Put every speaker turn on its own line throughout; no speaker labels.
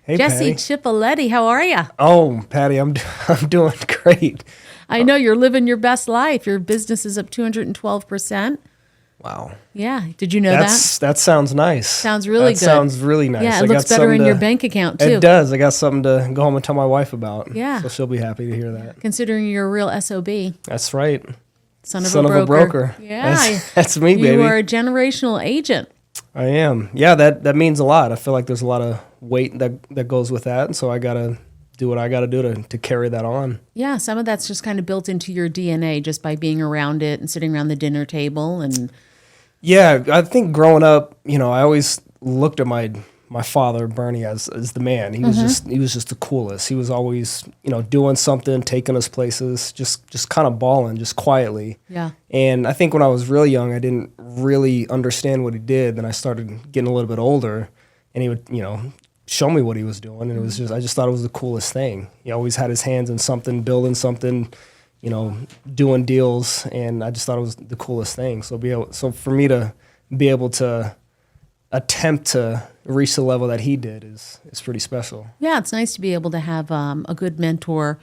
Hey,
Jesse
Patty.
Chippoletti, how are you?
Oh, Patty, I'm doing great.
I know you're living your best life. Your business is up 212%.
Wow.
Yeah. Did you know
That sounds nice.
Sounds really
That
good.
sounds really nice.
Yeah,
I
it looks
got
better in
something
your
to-
bank account, too.
It does. I got something to go home and tell my wife about.
Yeah.
So she'll be happy to hear that.
Considering you're a real SOB,
That's right.
son of
Son
a
of a
broker.
broker.
Yeah.
That's me, baby.
You are a generational agent.
I am. Yeah, that means a lot. I feel like there's a lot of weight that goes with that. And so I got to do what I got to do to carry that on.
Yeah, some of that's just kind of built into your DNA just by being around it and sitting around the dinner table. And
Yeah, I think growing up, I always looked at my father, Bernie, as the man. He was just the coolest. He was always, doing something, taking us places, just kind of balling, just quietly.
yeah.
And I think when I was really young, I didn't really understand what he did. Then I started getting a little bit older, and he would, show me what he was doing, and I just thought it was the coolest thing. He always had his hands in something, building something, doing deals, and I just thought it was the coolest thing. So for me to be able to attempt to reach the level that he did is pretty special.
Yeah, it's nice to be able to have a good mentor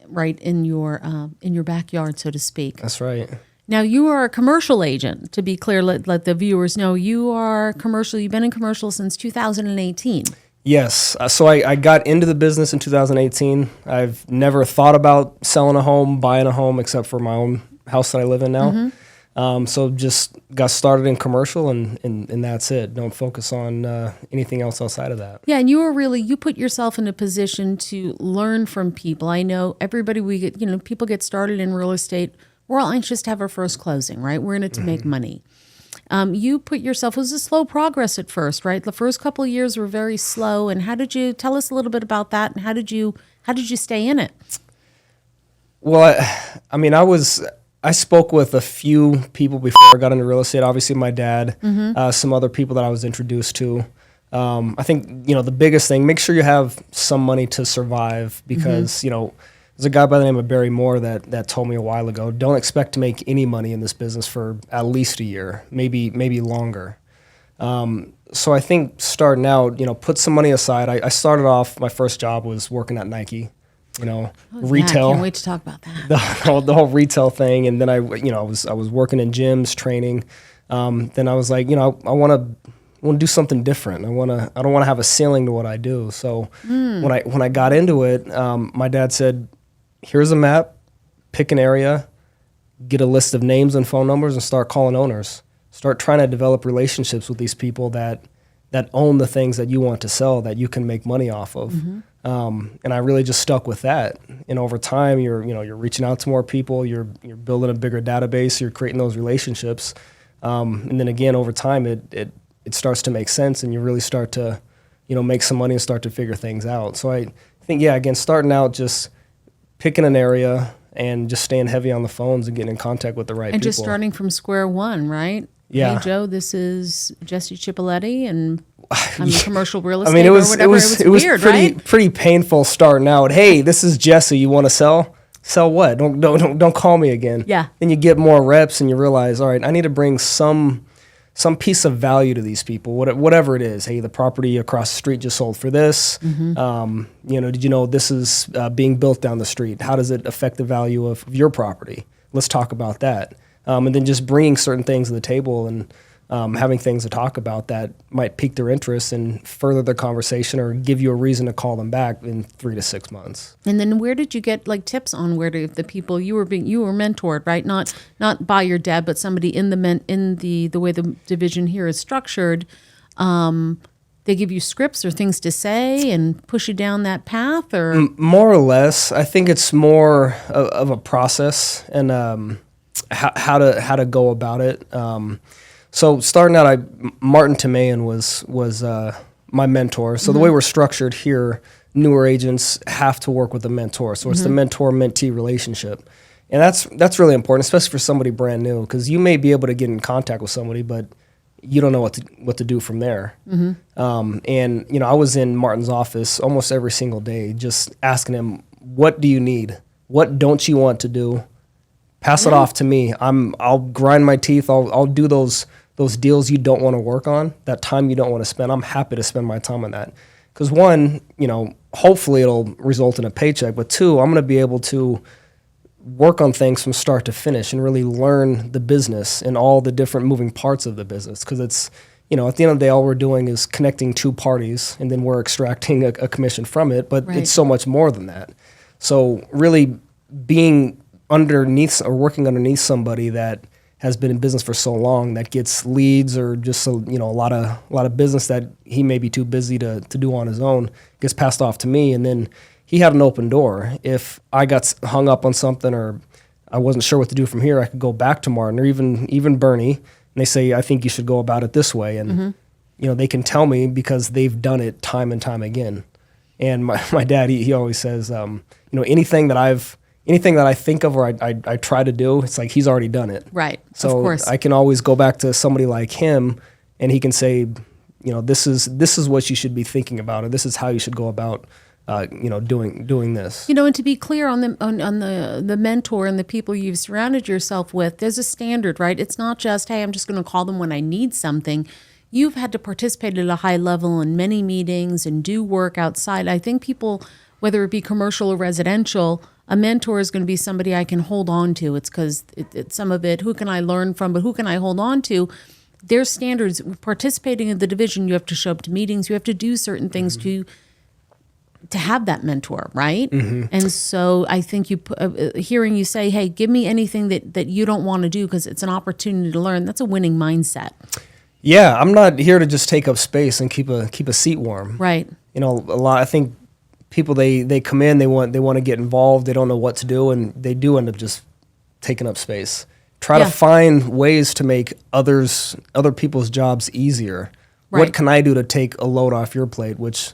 right in your backyard, so to speak.
That's right.
Now, you are a commercial agent. To be clear, let the viewers know you are commercial. You've been in commercial since 2018.
Yes. So I got into the business in 2018. I've never thought about selling a home, buying a home, except for my own house that I live in now. So just got started in commercial, and that's it. Don't focus on anything else outside of that.
Yeah, and you put yourself in a position to learn from people. I know everybody people get started in real estate. We're all anxious to have our first closing, right? We're in it to make money. You put yourself, it was a slow progress at first, right? The first couple of years were very slow. And how did you tell us a little bit about that? And how did you stay in it?
Well, I spoke with a few people before I got into real estate. Obviously, my dad, some other people that I was introduced to. I think, the biggest thing, make sure you have some money to survive because, there's a guy by the name of Barry Moore that told me a while ago, don't expect to make any money in this business for at least a year, maybe longer. So I think starting out, put some money aside. I started off, my first job was working at Nike,
Yeah,
retail.
I can't wait to talk about that.
The whole retail thing, and then I was working in gyms, training. Then I was like, I want to do something different. I don't want to have a ceiling to what I do. So when I got into it, my dad said, "Here's a map. Pick an area, get a list of names and phone numbers, and start calling owners. Start trying to develop relationships with these people that own the things that you want to sell that you can make money off of." And I really just stuck with that. And over time, you're reaching out to more people. You're building a bigger database. You're creating those relationships. And then again, over time, it starts to make sense, and you really start to, make some money and start to figure things out. So I think, again, starting out, just picking an area and just staying heavy on the phones and getting in contact with the right people.
And just starting from square one, right?
Yeah.
Hey, Joe, this is Jesse Chippoletti, and I'm in commercial real estate.
I mean, it was
weird, right?
pretty painful starting out. Hey, this is Jesse. You want to sell? Sell what? Don't call me again.
Yeah.
Then you get more reps, and you realize, all right, I need to bring some piece of value to these people, whatever it is. Hey, the property across the street just sold for this. Did you know this is being built down the street? How does it affect the value of your property? Let's talk about that. And then just bringing certain things to the table and having things to talk about that might pique their interest and further the conversation or give you a reason to call them back in 3 to 6 months.
And then where did you get tips on the people you were mentored, right? Not by your dad, but somebody in the way the division here is structured. They give you scripts or things to say and push you down that path, or
more or less. I think it's more of a process and how to go about it. So starting out, Martin Tamayan was my mentor. So the way we're structured here, newer agents have to work with a mentor. So it's the mentor-mentee relationship. And that's really important, especially for somebody brand new, because you may be able to get in contact with somebody, but you don't know what to do from there. And I was in Martin's office almost every single day, just asking him, what do you need? What don't you want to do? Pass it off to me. I'll grind my teeth. I'll do those deals you don't want to work on, that time you don't want to spend. I'm happy to spend my time on that. Because one, hopefully it'll result in a paycheck, but two, I'm going to be able to work on things from start to finish and really learn the business and all the different moving parts of the business. Because it's, at the end of the day, all we're doing is connecting two parties, and then we're extracting a commission from it, but
Right.
it's so much more than that. So really being underneath or working underneath somebody that has been in business for so long, that gets leads or just a lot of business that he may be too busy to do on his own, gets passed off to me, and then he had an open door. If I got hung up on something or I wasn't sure what to do from here, I could go back to Martin or even Bernie, and they say, I think you should go about it this way. And they can tell me because they've done it time and time again. And my dad, he always says, anything that I think of or I try to do, it's like he's already done it.
Right.
So
of course.
I can always go back to somebody like him, and he can say, this is what you should be thinking about, or this is how you should go about, doing this.
And to be clear on the mentor and the people you've surrounded yourself with, there's a standard, right? It's not just, hey, I'm just going to call them when I need something. You've had to participate at a high level in many meetings and do work outside. I think people, whether it be commercial or residential, a mentor is going to be somebody I can hold on to. It's because it's some of it, who can I learn from, but who can I hold on to? There's standards. Participating in the division, you have to show up to meetings. You have to do certain things to have that mentor, right? And so I think hearing you say, hey, give me anything that you don't want to do because it's an opportunity to learn, that's a winning mindset.
Yeah, I'm not here to just take up space and keep a seat warm.
Right.
A lot, I think people, they come in, they want to get involved, they don't know what to do, and they do end up just taking up space. Try to find ways to make other people's jobs easier.
Right.
What can I do to take a load off your plate, which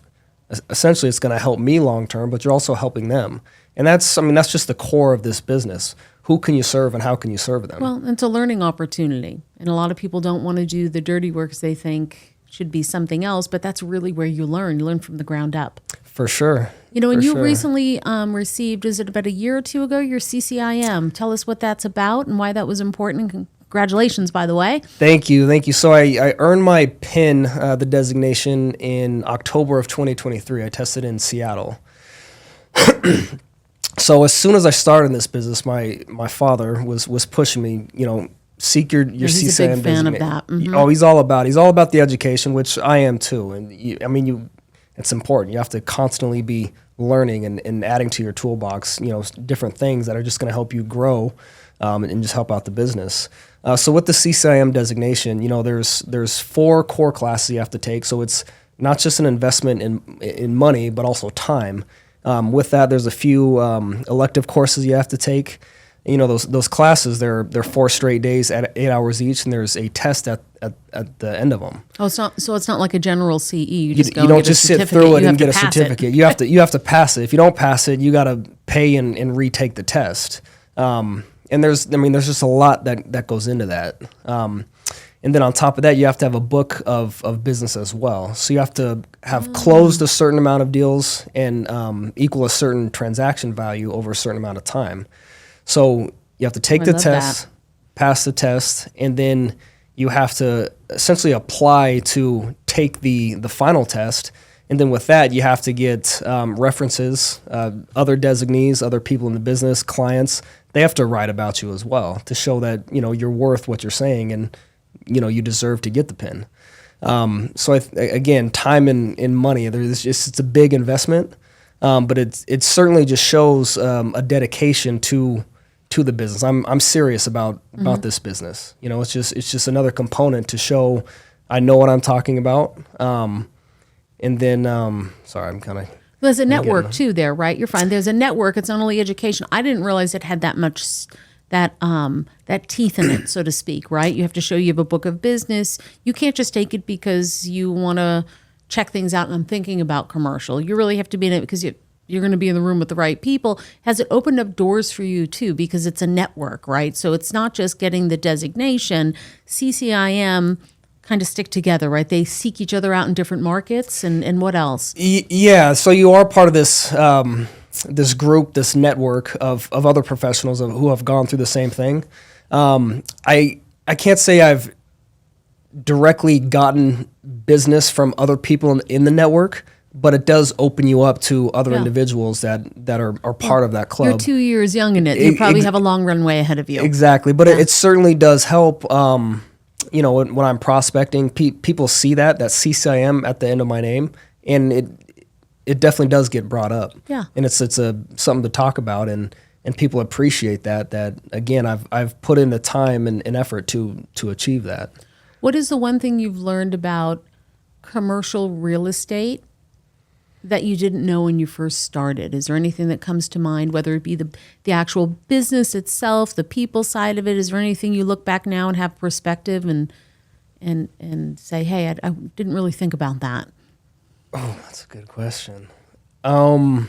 essentially it's going to help me long term, but you're also helping them. And that's just the core of this business. Who can you serve and how can you serve them?
Well, it's a learning opportunity. And a lot of people don't want to do the dirty work because they think should be something else, but that's really where you learn. You learn from the ground up.
For sure.
And you recently received, is it about a year or two ago, your CCIM. Tell us what that's about and why that was important. And congratulations, by the way.
Thank you. So I earned my PIN, the designation, in October of 2023. I tested in Seattle. So as soon as I started in this business, my father was pushing me, seek your
He's
CCIM
a big fan of
designation.
that. Mm-hmm.
Oh, he's all about the education, which I am too. And it's important. You have to constantly be learning and adding to your toolbox, different things that are just going to help you grow and just help out the business. So with the CCIM designation, there's 4 core classes you have to take. So it's not just an investment in money, but also time. With that, there's a few elective courses you have to take. Those classes, they're 4 straight days at 8 hours each, and there's a test at the end of them.
Oh, it's not like a general CE. You just
you don't just sit through it and get a certificate. You have to pass it. If you don't pass it, you got to pay and retake the test. And there's just a lot that goes into that. And then on top of that, you have to have a book of business as well. So you have to have closed a certain amount of deals and equal a certain transaction value over a certain amount of time. So you have to take the test, pass the test, and then you have to essentially apply to take the final test. And then with that, you have to get references, other designees, other people in the business, clients. They have to write about you as well to show that you're worth what you're saying and you deserve to get the PIN. So again, time and money. It's a big investment, but it certainly just shows a dedication to the business. I'm serious about this business. It's just another component to show I know what I'm talking about. And then, sorry, I'm kind of.
There's a network too there, right? You're fine. There's a network. It's not only education. I didn't realize it had that much that teeth in it, so to speak, right? You have to show you have a book of business. You can't just take it because you want to check things out and I'm thinking about commercial. You really have to be in it because you're going to be in the room with the right people. Has it opened up doors for you too? Because it's a network, right? So it's not just getting the designation. CCIM kind of stick together, right? They seek each other out in different markets, and what else?
Yeah, so you are part of this this group, this network of other professionals who have gone through the same thing. I can't say I've directly gotten business from other people in the network, but it does open you up to other
Yeah.
individuals that are part of that club.
You're 2 years young in it. You probably have a long runway ahead of you.
Exactly, but it certainly does help. You know, when I'm prospecting, people see that CCIM at the end of my name, and it definitely does get brought up.
Yeah,
and it's something to talk about, and people appreciate that. That again, I've put in the time and effort to achieve that.
What is the one thing you've learned about commercial real estate that you didn't know when you first started? Is there anything that comes to mind, whether it be the actual business itself, the people side of it? Is there anything you look back now and have perspective and say, hey, I didn't really think about that?
Oh, that's a good question. I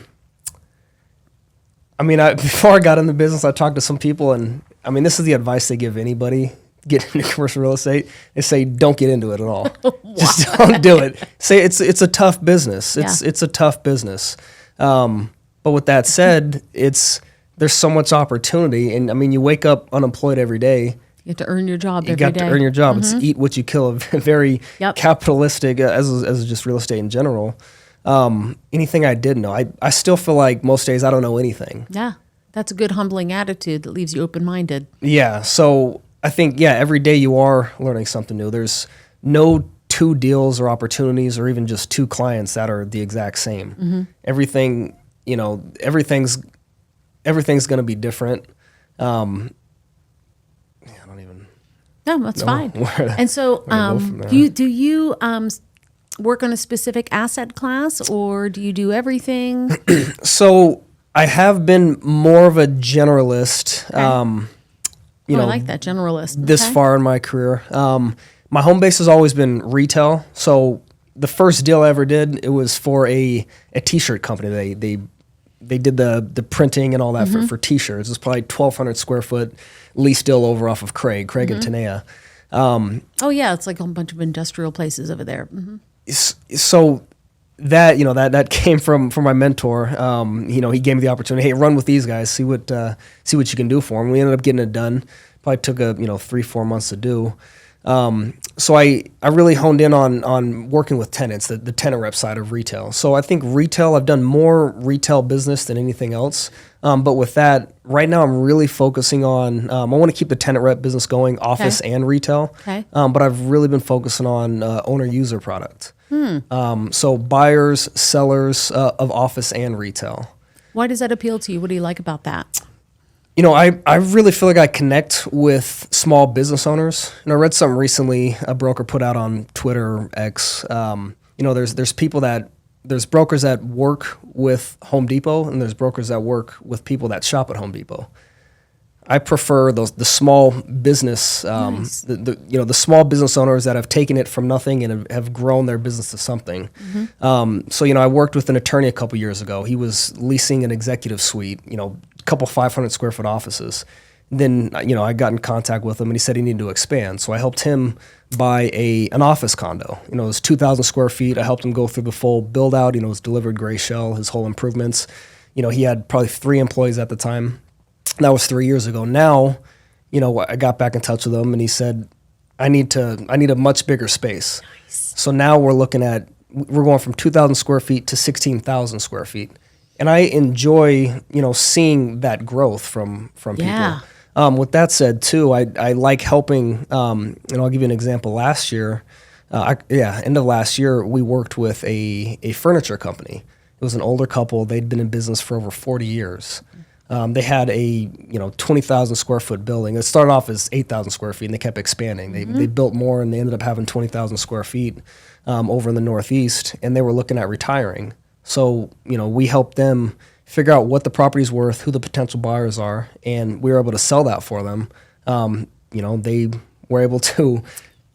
mean, before I got in the business, I talked to some people, and I mean, this is the advice they give anybody get into commercial real estate. They say, don't get into it at all. Just don't do it. Say it's a tough business. It's a tough business. But with that said, there's so much opportunity, and I mean, you wake up unemployed every day.
You have to earn your job every day.
You got to earn your job. It's eat what you kill. Very capitalistic, as just real estate in general. Anything I did know, I still feel like most days I don't know anything.
Yeah, that's a good humbling attitude that leaves you open-minded.
Yeah, so I think, every day you are learning something new. There's no two deals or opportunities or even just two clients that are the exact same. Everything, everything's going to be different. I don't even.
No, that's fine. And so, do you work on a specific asset class, or do you do everything?
So I have been more of a generalist. Okay.
I like that, generalist.
This far in my career. My home base has always been retail. So the first deal I ever did, it was for a T-shirt company. They did the printing and all that for T-shirts. It was probably 1,200 square foot lease deal over off of Craig and Tenaya.
It's like a bunch of industrial places over there.
So that that came from my mentor. He gave me the opportunity. Hey, run with these guys. See what you can do for them. We ended up getting it done. Probably took 3-4 months to do. So I really honed in on working with tenants, the tenant rep side of retail. So I think retail, I've done more retail business than anything else. But with that, right now I'm really focusing on, I want to keep the tenant rep business going, office and retail. Okay. But I've really been focusing on owner user product. So buyers, sellers of office and retail.
Why does that appeal to you? What do you like about that?
I really feel like I connect with small business owners. I read something recently a broker put out on Twitter or X. There's brokers that work with Home Depot, and there's brokers that work with people that shop at Home Depot. I prefer the small business,
Nice.
the small business owners that have taken it from nothing and have grown their business to something. So I worked with an attorney a couple years ago. He was leasing an executive suite, a couple 500 square foot offices. Then I got in contact with him, and he said he needed to expand. So I helped him buy an office condo. It was 2,000 square feet. I helped him go through the full build out. It was delivered gray shell, his whole improvements. He had probably 3 employees at the time. That was 3 years ago. Now, I got back in touch with him, and he said, I need a much bigger space. Nice. So now we're going from 2,000 square feet to 16,000 square feet. And I enjoy, seeing that growth from people. With that said, too, I like helping, and I'll give you an example. Last year, end of last year, we worked with a furniture company. It was an older couple. They'd been in business for over 40 years. They had a 20,000 square foot building. It started off as 8,000 square feet, and they kept expanding. They built more, and they ended up having 20,000 square feet over in the Northeast, and they were looking at retiring. So we helped them figure out what the property's worth, who the potential buyers are, and we were able to sell that for them. They were able to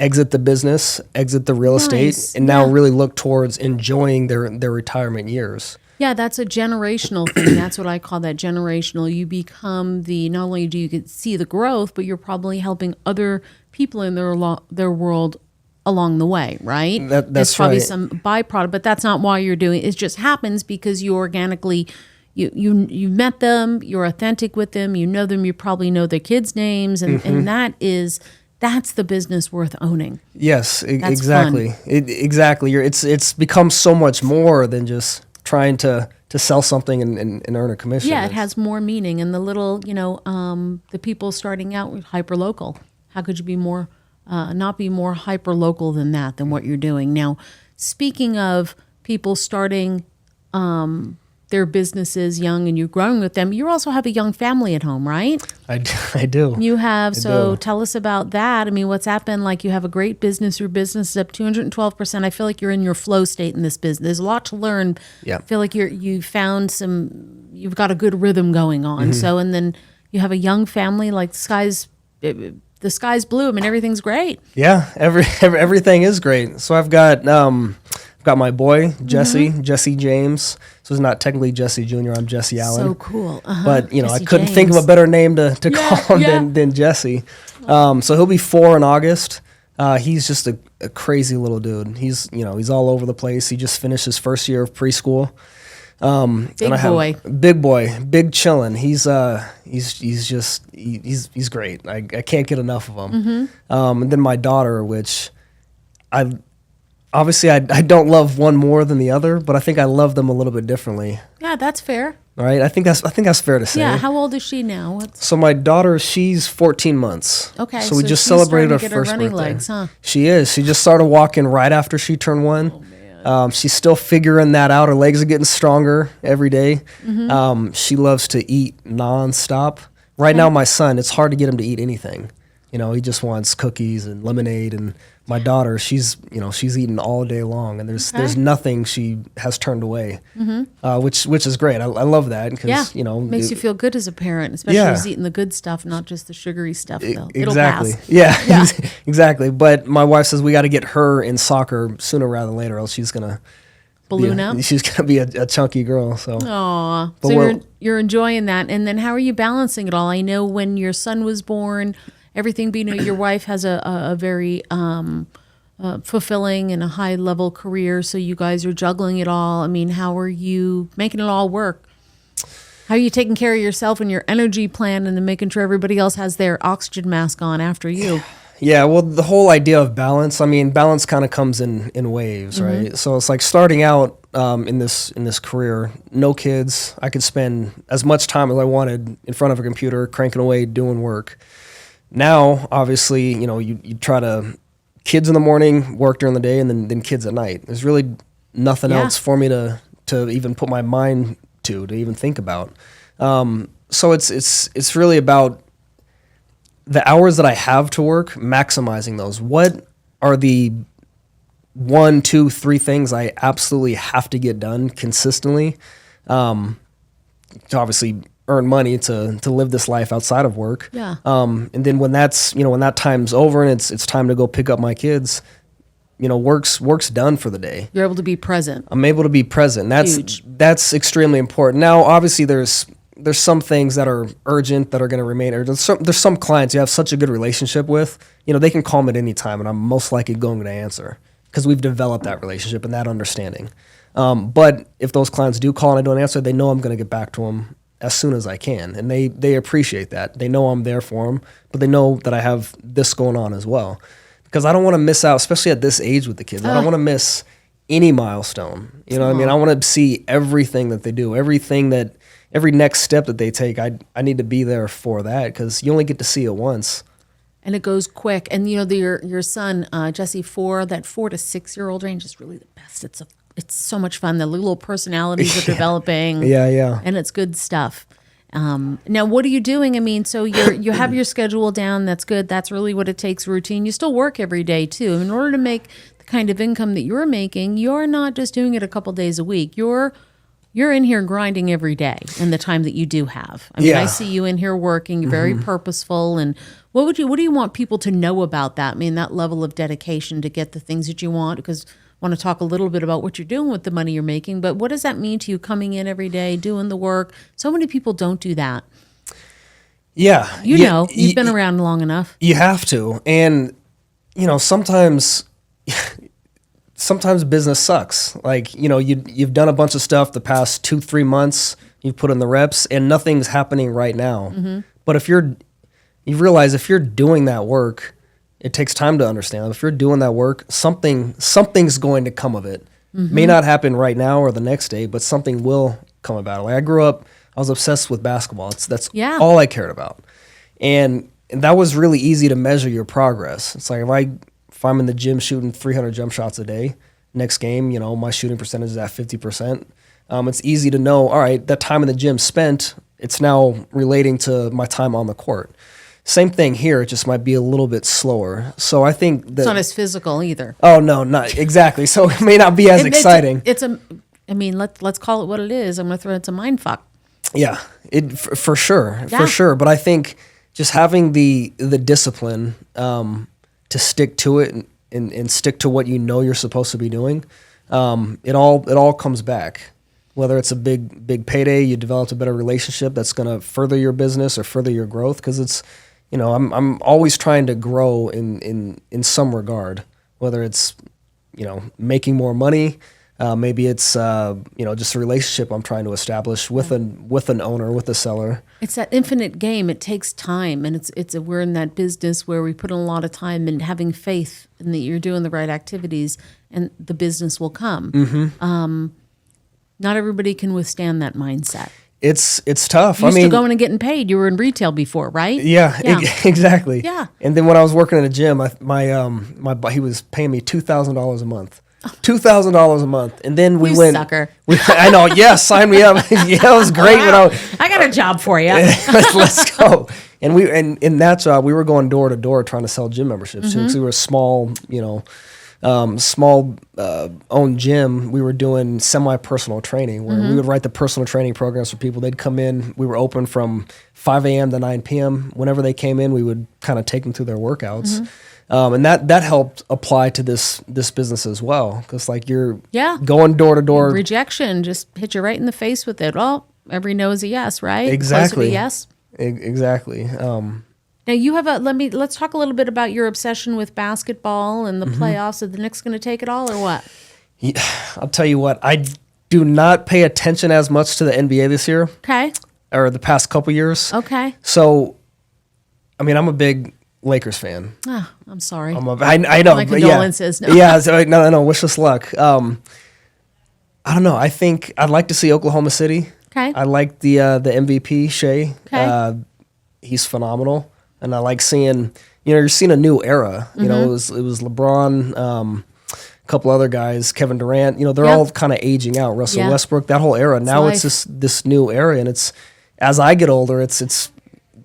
exit the business, exit the real estate, and now really look towards enjoying their retirement years.
Yeah, that's a generational thing. That's what I call that, generational. You become not only do you see the growth, but you're probably helping other people in their world along the way, right?
That's
probably
right.
some byproduct, but that's not why you're doing it. It just happens because you organically, you met them, you're authentic with them, you know them, you probably know their kids' names, and that is That's the business worth owning.
Yes,
That's
exactly. Exactly. It's become so much more than just trying to sell something and earn a commission.
Yeah, it has more meaning. And the little, the people starting out with hyper local. How could you be more, not be more hyper local than that, than what you're doing now? Speaking of people starting their businesses young and you're growing with them, you also have a young family at home, right?
I do.
You have. So
do.
tell us about that. I mean, what's happened? Like, you have a great business. Your business is up 212%. I feel like you're in your flow state in this business. There's a lot to learn.
Yeah.
I feel like you've got a good rhythm going on. So, and then you have a young family, like the sky's blue. I mean, everything's great.
Yeah, everything is great. So I've got my boy Jesse James. So it's not technically Jesse Jr. I'm Jesse Allen.
So cool.
But
Jesse
I couldn't think of a better name to call him than Jesse. So he'll be 4 in August. He's just a crazy little dude. He's all over the place. He just finished his first year of preschool. Big boy, big chillin'. He's great. I can't get enough of him. And then my daughter, which I don't love one more than the other, but I think I love them a little bit differently.
Yeah, that's fair.
Right? I think that's fair to say.
Yeah. How old is she now?
So my daughter, she's 14 months.
Okay.
So we just celebrated her first birthday.
Legs, huh?
She is. She just started walking right after she turned 1.
Oh, man.
She's still figuring that out. Her legs are getting stronger every day. She loves to eat nonstop. Right now, my son, it's hard to get him to eat anything. He just wants cookies and lemonade. And my daughter, she's eating all day long, and there's nothing she has turned away, which is great. I love that because
makes you feel good as a parent, especially if he's eating the good stuff, not just the sugary stuff. Though it'll
exactly,
pass.
Yeah. Exactly. But my wife says we got to get her in soccer sooner rather than later, else she's gonna
balloon out.
She's gonna be a chunky girl. So.
Aw. So you're enjoying that, and then how are you balancing it all? I know when your son was born, everything being your wife has a very fulfilling and a high level career, so you guys are juggling it all. I mean, how are you making it all work? How are you taking care of yourself and your energy plan, and then making sure everybody else has their oxygen mask on after you?
Yeah, well, the whole idea of balance, I mean, balance kind of comes in waves, right? So it's like starting out in this career, no kids. I could spend as much time as I wanted in front of a computer, cranking away, doing work. Now, obviously, you try to kids in the morning, work during the day, and then kids at night. There's really nothing else for me to even put my mind to even think about. So it's really about the hours that I have to work, maximizing those. What are the 1, 2, 3 things I absolutely have to get done consistently to obviously earn money to live this life outside of work.
Yeah.
And then when that time's over and it's time to go pick up my kids, work's done for the day.
You're able to be present.
I'm able to be present.
Huge.
That's extremely important. Now, obviously, there's some things that are urgent that are going to remain. Or there's some clients you have such a good relationship with. They can call me at any time, and I'm most likely going to answer because we've developed that relationship and that understanding. But if those clients do call and I don't answer, they know I'm going to get back to them as soon as I can, and they appreciate that. They know I'm there for them, but they know that I have this going on as well. Because I don't want to miss out, especially at this age with the kids. I don't want to miss any milestone. You know what I mean? I want to see everything that they do, every next step that they take. I need to be there for that because you only get to see it once.
And it goes quick. And your son, Jesse, that 4 to 6 year old range is really the best. It's so much fun. The little personalities are developing.
Yeah.
And it's good stuff. Now, what are you doing? I mean, so you have your schedule down. That's good. That's really what it takes, routine. You still work every day, too. In order to make the kind of income that you're making, you're not just doing it a couple days a week. You're in here grinding every day in the time that you do have. I mean, I see you in here working. You're very purposeful. And what do you want people to know about that? I mean, that level of dedication to get the things that you want, because I want to talk a little bit about what you're doing with the money you're making, but what does that mean to you coming in every day, doing the work? So many people don't do that.
Yeah.
You've been around long enough.
You have to. And, sometimes business sucks. Like, you've done a bunch of stuff the past 2-3 months, you've put in the reps, and nothing's happening right now. But you realize if you're doing that work, It takes time to understand. If you're doing that work, something's going to come of it. May not happen right now or the next day, but something will come about it. Like I grew up, I was obsessed with basketball. That's all I cared about. And that was really easy to measure your progress. It's like if I'm in the gym shooting 300 jump shots a day, next game, my shooting percentage is at 50%. It's easy to know, all right, that time in the gym spent, it's now relating to my time on the court. Same thing here, it just might be a little bit slower. So I think that...
It's not as physical either.
Oh, no, not exactly. So it may not be as exciting.
Let's call it what it is. I'm going to throw it's a mind fuck.
Yeah, for sure. But I think just having the discipline to stick to it and stick to what you know you're supposed to be doing, it all comes back. Whether it's a big payday, you develop a better relationship that's going to further your business or further your growth, because it's, I'm always trying to grow in some regard, whether it's, making more money, maybe it's, just a relationship I'm trying to establish with an owner, with a seller.
It's that infinite game. It takes time, and we're in that business where we put in a lot of time and having faith in that you're doing the right activities, and the business will come. Not everybody can withstand that mindset.
It's tough.
You used to going and getting paid. You were in retail before, right?
Yeah. Exactly.
Yeah.
And then when I was working in a gym, he was paying me $2,000 a month. $2,000 a month, and then we went.
Sucker.
I know. Yeah, sign me up. Yeah, it was great.
Wow. I got a job for you.
Let's go. And in that job, we were going door to door trying to sell gym memberships too, because we were a small, owned gym. We were doing semi-personal training where we would write the personal training programs for people. They'd come in. We were open from 5 a.m. to 9 p.m. Whenever they came in, we would kind of take them through their workouts. And that helped apply to this business as well, because like you're going door to door.
Rejection just hit you right in the face with it. Well, every no is a yes, right?
Exactly.
Closer to yes.
Exactly.
Now you have let's talk a little bit about your obsession with basketball and the playoffs. Are the Knicks going to take it all or what?
Yeah, I'll tell you what, I do not pay attention as much to the NBA this year.
Okay.
Or the past couple years.
Okay.
So, I'm a big Lakers fan.
Oh, I'm sorry.
I know.
My condolences.
Yeah. No. Yeah. So, no. Wish us luck. I don't know. I think I'd like to see Oklahoma City.
Okay.
I like the MVP Shea.
Okay.
He's phenomenal, and I like seeing. You're seeing a new era. It was LeBron, a couple other guys, Kevin Durant. They're all kind of aging out. Russell Westbrook, that whole era. Now it's this new era, and it's as I get older, it's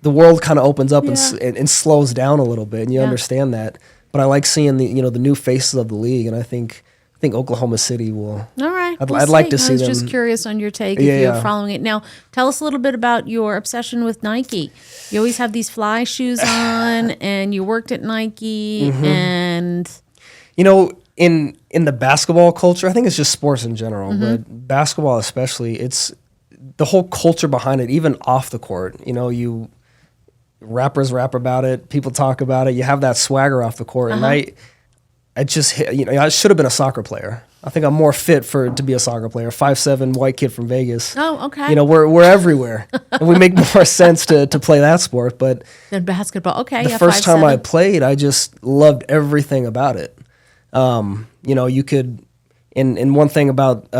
the world kind of opens up and slows down a little bit, and you understand that. But I like seeing the new faces of the league, and I think Oklahoma City will.
All right.
I'd like to see them.
I was just curious on your take if you're following it. Now, tell us a little bit about your obsession with Nike. You always have these fly shoes on, and you worked at Nike, and...
in the basketball culture, I think it's just sports in general, but basketball especially, it's the whole culture behind it, even off the court. Rappers rap about it, people talk about it, you have that swagger off the court, and I should have been a soccer player. I think I'm more fit to be a soccer player. 5'7" white kid from Vegas.
Oh, okay.
We're everywhere, and we make more sense to play that sport. But
than basketball. Okay.
The first time I played, I just loved everything about it. You could, and one thing about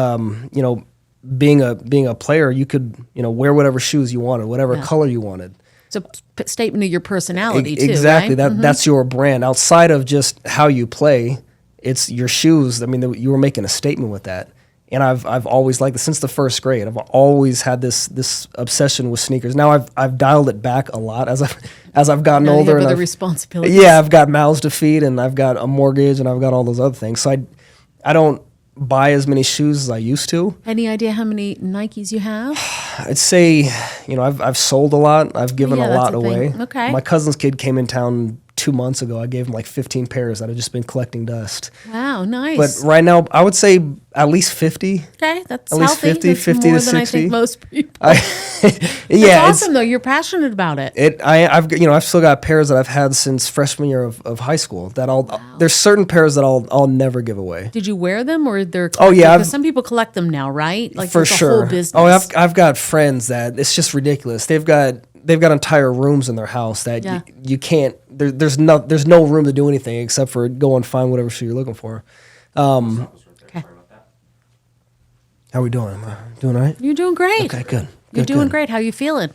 being a player, you could wear whatever shoes you wanted, whatever color you wanted.
It's a statement of your personality too.
Exactly.
Right?
That's your brand. Outside of just how you play, it's your shoes. You were making a statement with that. And I've always liked it since the first grade. I've always had this obsession with sneakers. Now I've dialed it back a lot as I've gotten older.
You have other responsibilities.
Yeah, I've got mouths to feed, and I've got a mortgage, and I've got all those other things. So I don't buy as many shoes as I used to.
Any idea how many Nikes you have?
I'd say, I've sold a lot. I've given a lot away.
Okay.
My cousin's kid came in town 2 months ago. I gave him like 15 pairs that had just been collecting dust.
Wow, nice.
But right now, I would say at least 50.
Okay, that's
at least
healthy.
50, 50
more
to
than
60.
I think most people.
It's
awesome though. You're passionate about it.
I've still got pairs that I've had since freshman year of high school. There's certain pairs that I'll never give away.
Did you wear them or they're?
Oh yeah,
because some people collect them now, right? Like
for sure.
A whole business.
Oh, I've got friends that it's just ridiculous. They've got entire rooms in their house that you can't there's no room to do anything except for go and find whatever shoe you're looking for.
Okay.
How we doing? Am I doing all right?
You're doing great.
Okay, good.
You're doing great. How you feeling?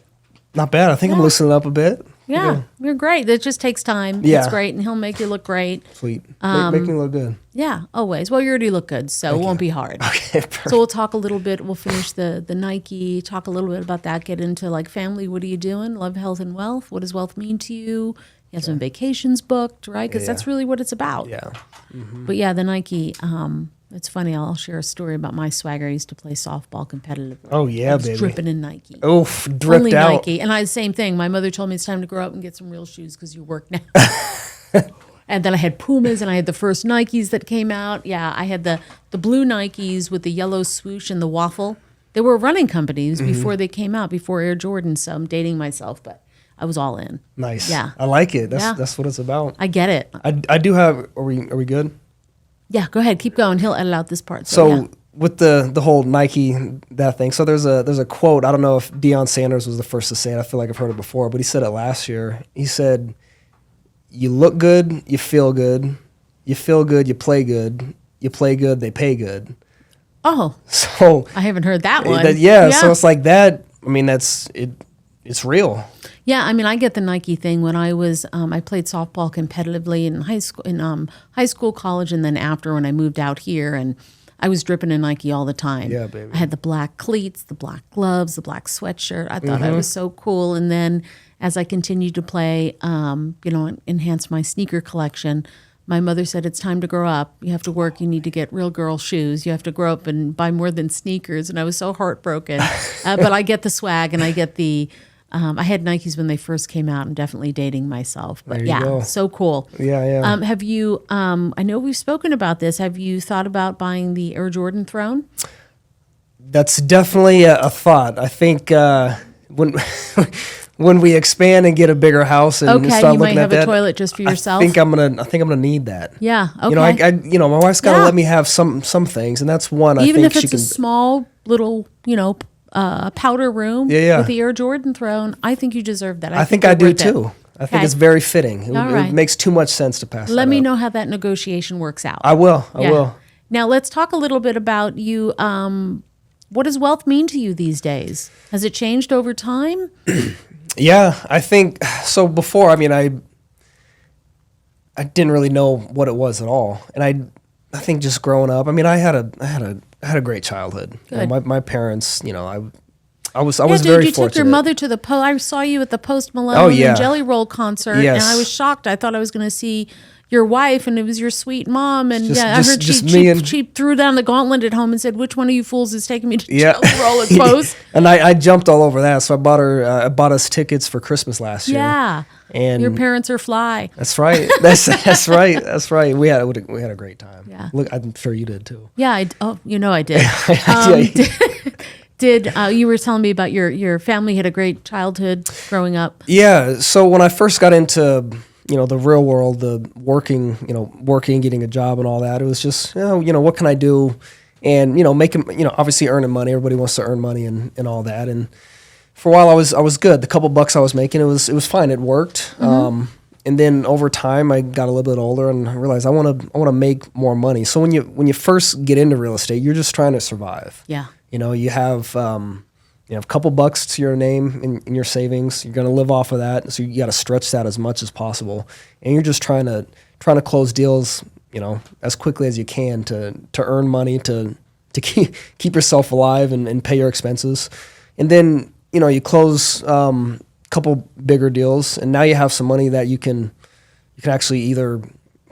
Not bad. I think I'm loosening up a bit.
Yeah, you're great. It just takes time.
Yeah.
It's great, and he'll make you look great.
Sweet. Make me look good.
Yeah, always. Well, you already look good, so it won't be hard.
Okay, perfect.
So we'll talk a little bit. We'll finish the Nike, talk a little bit about that, get into like family. What are you doing? Love, health, and wealth. What does wealth mean to you? You have some vacations booked, right? Because that's really what it's about.
Yeah. Mm-hmm.
But yeah, the Nike, it's funny. I'll share a story about my swagger. I used to play softball competitively.
Oh, yeah,
I was
baby.
dripping in Nike.
Oof, dripped
Only
out.
Nike. And I the same thing. My mother told me it's time to grow up and get some real shoes because you work now. And then I had Pumas and I had the first Nikes that came out. Yeah, I had the blue Nikes with the yellow swoosh and the waffle. They were running companies before they came out, before Air Jordan. So I'm dating myself, but I was all in.
Nice.
Yeah.
I like it. That's what it's about.
I get it.
I do have. Are we good?
Yeah, go ahead. Keep going. He'll edit out this part.
So
yeah.
with the whole Nike that thing. So there's a quote. I don't know if Deion Sanders was the first to say it. I feel like I've heard it before, but he said it last year. He said, "You look good, you feel good. You feel good, you play good. You play good, they pay good."
Oh,
So
I haven't heard that one.
So it's like that. I mean, that's it. It's real.
Yeah, I mean, I get the Nike thing. When I was, I played softball competitively in high school, college, and then after when I moved out here, and I was dripping in Nike all the time.
Yeah, baby.
I had the black cleats, the black gloves, the black sweatshirt. I thought I was so cool. And then as I continued to play, enhance my sneaker collection, my mother said, it's time to grow up. You have to work. You need to get real girl shoes. You have to grow up and buy more than sneakers. And I was so heartbroken. But I get the swag and I get the, I had Nikes when they first came out. I'm definitely dating myself. But
There you go.
so cool.
Yeah.
Have you, I know we've spoken about this. Have you thought about buying the Air Jordan throne?
That's definitely a thought. I think when when we expand and get a bigger house and
Okay,
start
you might
looking
have
at
a
that,
toilet just for yourself.
I think I'm gonna need that.
Yeah. Okay.
My wife's got to
Yeah.
let me have some things, and that's one.
Even
I think
if
she
it's
can.
a small little, powder room
Yeah.
with the Air Jordan throne, I think you deserve that.
I think I
you're
do
worth it.
too. I think
Okay.
it's very fitting. It,
All
it
right.
makes too much sense to pass.
Let
that
me
up.
know how that negotiation works out.
I will.
Yeah.
I will.
Now let's talk a little bit about you. What does wealth mean to you these days? Has it changed over time?
Yeah, I think so. Before, I mean, I didn't really know what it was at all, and I think just growing up, I mean, I had a great childhood.
Good.
My parents, I was
Yeah,
very
dude, you
fortunate.
took your mother to the I saw you at the Post Malone
Oh, yeah.
and Jelly Roll concert,
Yes.
and I was shocked. I thought I was going to see your wife, and it was your sweet mom. And
Just-
I
just-
heard
just
she
me and-
she threw down the gauntlet at home and said, "Which one of you fools is taking me to
Yeah.
Jelly Roll at Post?"
And I jumped all over that. So I bought us tickets for Christmas last year.
Yeah,
And
your parents are fly.
that's right. That's right. That's right. We had a great time.
Yeah.
Look, I'm sure you did too.
Yeah, I did.
Yeah.
Did you were telling me about your family had a great childhood growing up?
Yeah. So when I first got into the real world, the working, getting a job and all that, it was just what can I do, and making obviously earning money. Everybody wants to earn money and all that. And for a while I was good. The couple bucks I was making, it was fine. It worked. And then over time I got a little bit older and I realized I want to make more money. So when you first get into real estate, you're just trying to survive.
Yeah.
You have a couple bucks to your name in your savings. You're going to live off of that, so you got to stretch that as much as possible. And you're just trying to close deals, as quickly as you can to earn money to keep yourself alive and pay your expenses. And then you close a couple bigger deals, and now you have some money that you can actually either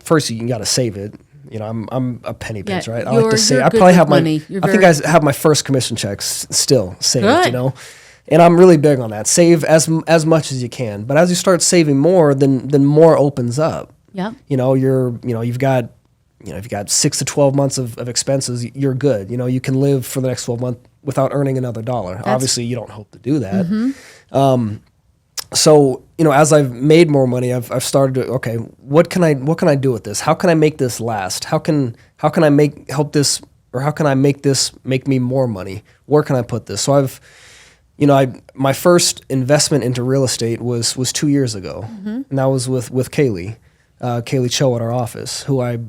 first you got to save it. I'm a penny pinch, right? I like to save. I probably have
money.
I think I have my first commission checks still saved,
Good.
and I'm really big on that. Save as much as you can, but as you start saving more, then more opens up.
Yeah.
You've got 6 to 12 months of expenses. You're good. You can live for the next 12 months without earning another dollar. Obviously, you don't hope to do that. So as I've made more money, I've started to what can I do with this? How can I make this last? How can I make this make me more money? Where can I put this? So my first investment into real estate was 2 years ago, and that was with Kaylee Cho at our office, who I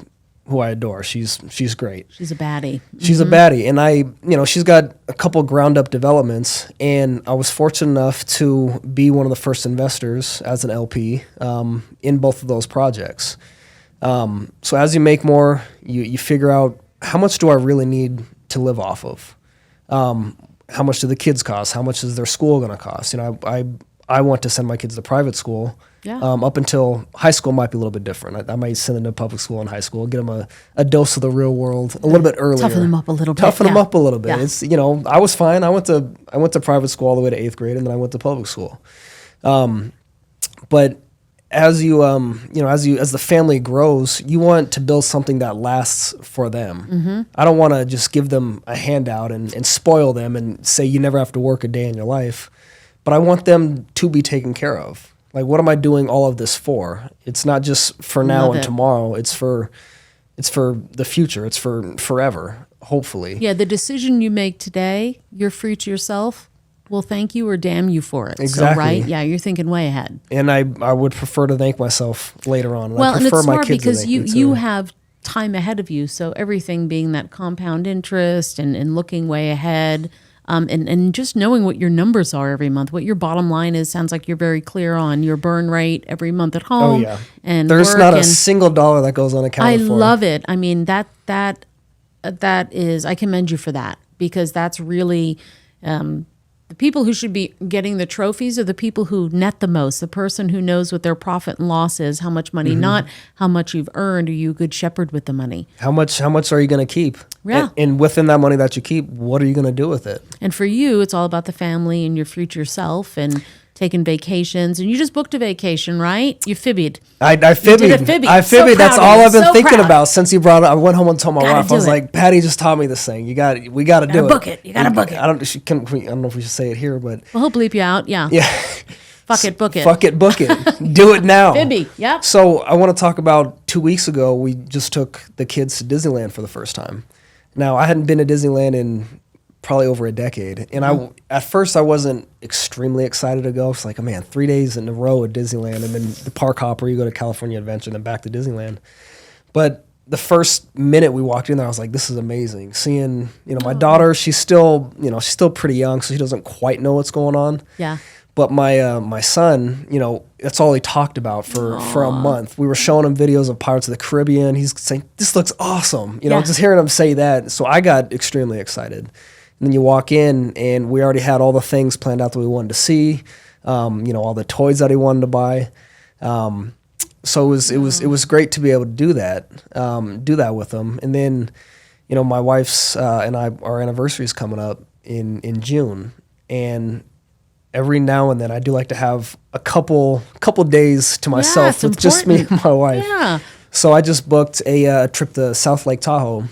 adore. She's great.
She's a baddie.
She's a baddie, and she's got a couple ground up developments, and I was fortunate enough to be one of the first investors as an LP in both of those projects. So as you make more, you figure out, how much do I really need to live off of? How much do the kids cost? How much is their school going to cost? I want to send my kids to private school.
Yeah.
Up until high school might be a little bit different. I might send them to public school in high school, get them a dose of the real world a little bit earlier.
Toughen them up a little bit.
Them up a little bit.
Yeah.
It's I was fine. I went to private school all the way to 8th grade, and then I went to public school. But as as the family grows, you want to build something that lasts for them. I don't want to just give them a handout and spoil them and say you never have to work a day in your life. But I want them to be taken care of. Like, what am I doing all of this for? It's not just for now and tomorrow. It's for the future. It's for forever, hopefully.
Yeah, the decision you make today, your future self will thank you or damn you for it.
Exactly.
So, right? Yeah, you're thinking way ahead.
And I would prefer to thank myself later on.
Well,
I
and
prefer
it's
my
smart
kids
because
to thank me
you
too.
have time ahead of you. So everything being that compound interest and looking way ahead. And just knowing what your numbers are every month, what your bottom line is, sounds like you're very clear on your burn rate every month at home.
Oh yeah,
and
there's
work
not a
and
single dollar that goes unaccounted for.
I love it. I mean, that is, I commend you for that, because that's really the people who should be getting the trophies are the people who net the most. The person who knows what their profit and loss is, how much money, not how much you've earned. Are you a good shepherd with the money?
How much are you going to keep?
Yeah.
And within that money that you keep, what are you going to do with it?
And for you, it's all about the family and your future self and taking vacations. And you just booked a vacation, right? You fibbied.
I fibbied.
You did a fibby.
I
So
fibbied. That's
proud of
all
you.
I've been
So
thinking
proud.
about since you brought it. I went home and told my
Gotta
wife. I
do
was
it.
like, Patty just taught me this thing. We got to do it.
book it. You gotta book it.
I don't know if we should say it here, but
Well, he'll bleep you out. Yeah.
yeah.
Fuck it, book it.
Fuck it, book it. Do it now.
Fibby. Yep.
So I want to talk about 2 weeks ago, we just took the kids to Disneyland for the first time. Now, I hadn't been to Disneyland in probably over a decade. And at first I wasn't extremely excited to go. It's like, oh man, 3 days in a row at Disneyland, and then the park hopper, you go to California Adventure, then back to Disneyland. But the first minute we walked in there, I was like, this is amazing. Seeing, my daughter, she's still pretty young, so she doesn't quite know what's going on.
Yeah.
But my son, that's all he talked about for a month. We were showing him videos of Pirates of the Caribbean. He's saying, this looks awesome. Just hearing him say that. So I got extremely excited. And then you walk in, and we already had all the things planned out that we wanted to see, all the toys that he wanted to buy. So it was great to be able to do that with him. And then, my wife's and our anniversary is coming up in June, and every now and then I do like to have a couple days to myself with just me and my wife.
Yeah.
So I just booked a trip to South Lake Tahoe.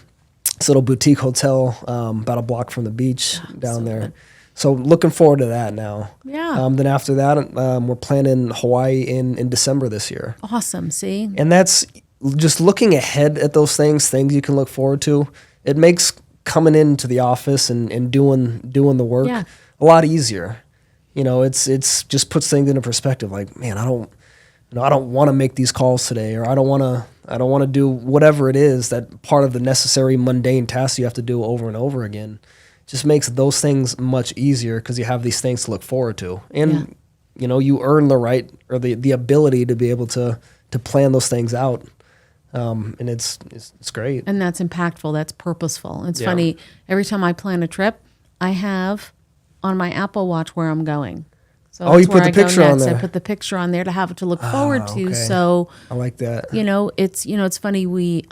This little boutique hotel about a block from the beach down there. Good. So looking forward to that now.
Yeah.
Then after that, we're planning Hawaii in December this year.
Awesome. See?
And that's just looking ahead at those things you can look forward to. It makes coming into the office and doing the work a lot easier. It's just puts things into perspective. Like, man, I don't want to make these calls today, or I don't want to do whatever it is that part of the necessary mundane tasks you have to do over and over again. Just makes those things much easier because you have these things to look forward to. And, you earn the right or the ability to be able to plan those things out. And it's great.
And that's impactful. That's purposeful. It's funny. Every time I plan a trip, I have on my Apple Watch where I'm going. So
you put the picture on there.
I put the picture on there to have it to look forward to.
Okay.
So
I like that.
It's funny. We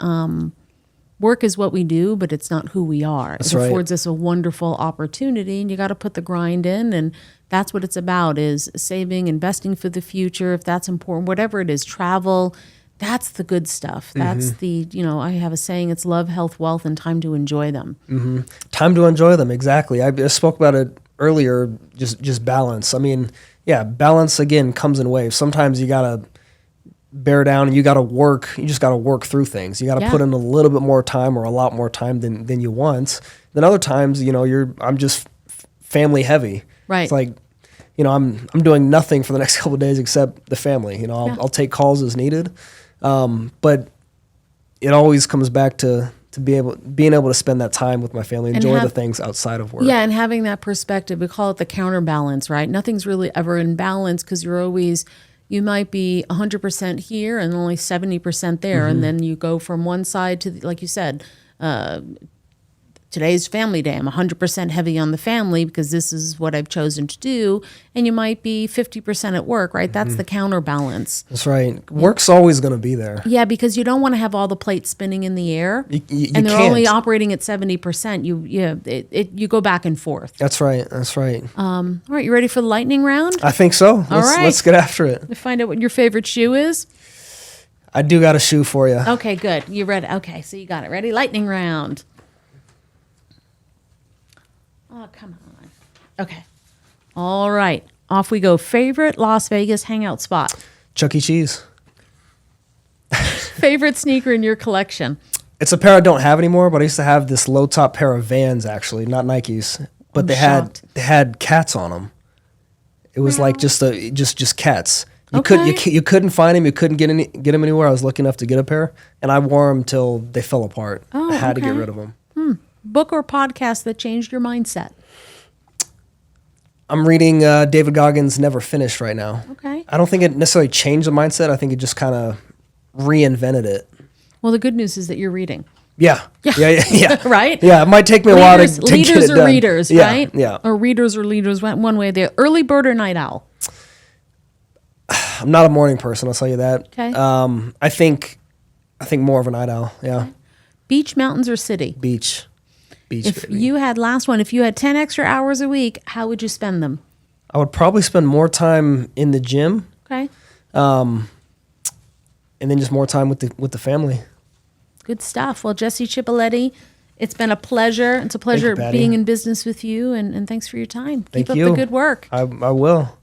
work is what we do, but it's not who we are.
That's
it
right.
affords us a wonderful opportunity, and you got to put the grind in, and that's what it's about: is saving, investing for the future, if that's important, whatever it is. Travel, that's the good stuff. That's the I have a saying: it's love, health, wealth, and time to enjoy them.
Mm-hmm. Time to enjoy them. Exactly. I spoke about it earlier. Just balance. I mean, balance again comes in waves. Sometimes you gotta bear down, and you gotta work. You just gotta work through things. You gotta put in a little bit more time, or a lot more time than you want. Then other times, I'm just family heavy.
Right.
It's like, I'm doing nothing for the next couple of days except the family. I'll take calls as needed. But it always comes back to being able to spend that time with my family, enjoy the things outside of work.
Yeah, and having that perspective, we call it the counterbalance, right? Nothing's really ever in balance because you might be 100% here and only 70% there. And then you go from one side to, like you said, today's family day. I'm 100% heavy on the family because this is what I've chosen to do. And you might be 50% at work, right? That's the counterbalance.
That's right. Work's always going to be there.
Yeah, because you don't want to have all the plates spinning in the air.
And
they're only operating at 70%. You go back and forth.
That's right. That's right.
All right, you ready for the lightning round?
I think so.
Right.
Let's get after it.
To find out what your favorite shoe is.
I do got a shoe for you.
Okay, good. You ready? Okay, so you got it. Ready? Lightning round. Oh, come on. Okay. All right. Off we go. Favorite Las Vegas hangout spot?
Chuck E. Cheese.
Favorite sneaker in your collection?
It's a pair I don't have anymore, but I used to have this low top pair of Vans, actually, not Nikes, but they had cats on them. It was like just cats. You couldn't find them. You couldn't get them anywhere. I was lucky enough to get a pair, and I wore them till they fell apart.
Oh,
I had to get rid of them.
Book or podcast that changed your mindset?
I'm reading David Goggins' Never Finished right now.
Okay.
I don't think it necessarily changed the mindset. I think it just kind of reinvented it.
Well, the good news is that you're reading.
Yeah.
Right?
Yeah, it might take me a while to get it
leaders or
done.
readers,
Yeah,
right?
Yeah.
Or readers or leaders, one way or the other. Early bird or night owl?
I'm not a morning person, I'll tell you that.
Okay.
I think more of a night owl, yeah.
Okay. Beach, mountains, or city?
Beach,
If
baby.
you had 10 extra hours a week, how would you spend them?
I would probably spend more time in the gym,
Okay.
and then just more time with the family.
Good stuff. Well, Jesse Chippoletti, it's been a pleasure. It's a pleasure
Patty.
being in business with you, and thanks for your time.
Thank
Keep
you.
up the good work.
I will.